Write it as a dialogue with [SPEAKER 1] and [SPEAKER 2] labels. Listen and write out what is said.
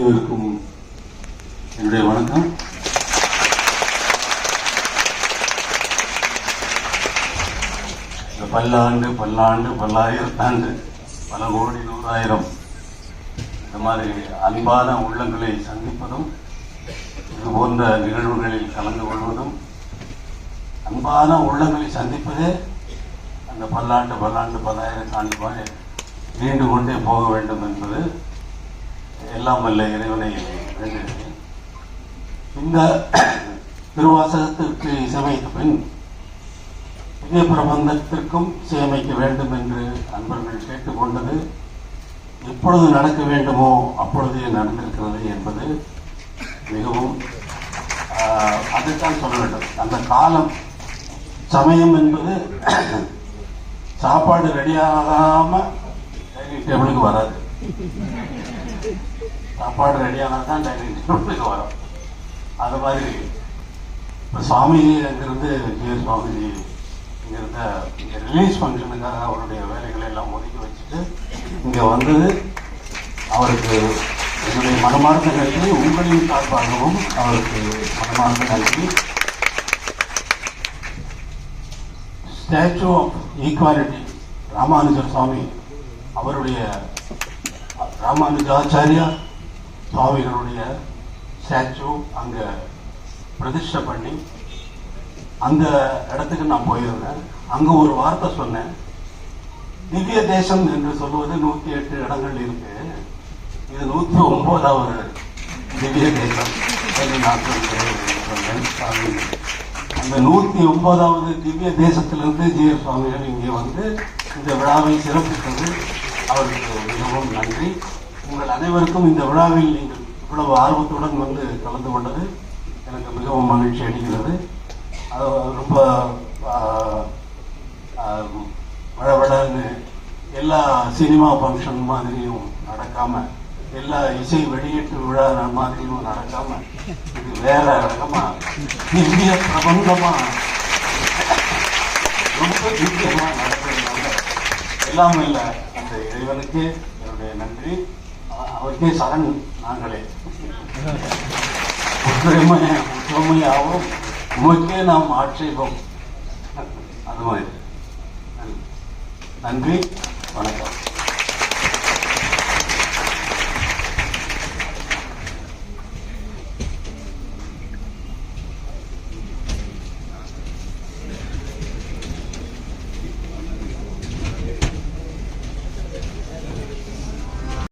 [SPEAKER 1] அனைவருக்கும் என்னுடைய வணக்கம். பல்லாண்டு பல்லாண்டு பல்லாயிரத்தாண்டு பல கோடி நூறாயிரம் இந்த மாதிரி அன்பான உள்ளங்களை சந்திப்பதும் இது போன்ற நிகழ்வுகளில் கலந்து கொள்வதும் அன்பான உள்ளங்களை சந்திப்பதே அந்த பல்லாண்டு பல்லாண்டு பல்லாயிரத்தாண்டு மாதிரி நீண்டு கொண்டே போக வேண்டும் என்பது எல்லாம் வல்ல இறைவனை வேண்டுகிறேன். இந்த திருவாசகத்திற்கு இசையமைத்த பின் இதே பிரபந்தத்திற்கும் இசையமைக்க வேண்டும் என்று அன்பர்கள் கேட்டுக்கொண்டது எப்பொழுது நடக்க வேண்டுமோ அப்பொழுதே நடந்திருக்கிறது என்பது மிகவும் அதைத்தான் சொல்ல வேண்டும். அந்த காலம் சமயம் என்பது சாப்பாடு ரெடியாகாம டைனிங் டேபிளுக்கு வராது. சாப்பாடு ரெடியானால் தான் டைனிங் டேபிளுக்கு வரும். அது மாதிரி இப்போ சுவாமிஜி அங்கிருந்து ஜிஎஸ் சுவாமிஜி இங்கிருந்த ரிலீஸ் ஃபங்க்ஷனுக்காக அவருடைய வேலைகளை எல்லாம் ஒதுக்கி வச்சுட்டு இங்கே வந்தது அவருக்கு என்னுடைய மனமார்ந்த நன்றி. உங்களின் சார்பாகவும் அவருக்கு மனமார்ந்த நன்றி. ஸ்டாச்சு ஆஃப் ஈக்வாலிட்டி ராமானுஜர் சுவாமி அவருடைய ராமானுஜாச்சாரியா சுவாமிகளுடைய ஸ்டாச்சு அங்கே பிரதிஷ்டை பண்ணி அந்த இடத்துக்கு நான் போயிருந்தேன். அங்கே ஒரு வார்த்தை சொன்னேன், திவ்ய தேசம் என்று சொல்வது 108 இடங்கள் இருக்கு, இது 109வது திவ்ய தேசம் என்று நான் சொன்னேன். அந்த 109வது திவ்ய தேசத்திலிருந்து ஜிஎஸ் சுவாமிகள் இங்கே வந்து இந்த விழாவை சிறப்பித்தது அவருக்கு மிகவும் நன்றி. உங்கள் அனைவருக்கும் இந்த விழாவில் நீங்கள் இவ்வளவு ஆர்வத்துடன் வந்து கலந்து கொண்டது எனக்கு மிகவும் மகிழ்ச்சி அளிக்கிறது. அது ரொம்ப வளவளன்னு எல்லா சினிமா ஃபங்க்ஷன் மாதிரியும் நடக்காம, எல்லா இசை வெளியீட்டு விழா மாதிரியும் நடக்காம, இது வேற ரகமா திவ்ய பிரபந்தமா ரொம்ப திவ்யமா நடக்கிறதுனால எல்லாம் இல்லை அந்த இறைவனுக்கு என்னுடைய நன்றி. அவருக்கே சரண் நாங்களே ஒற்றுமையாகவும் உமக்கே நாம் ஆட்சேபம். அது மாதிரி நன்றி, வணக்கம்.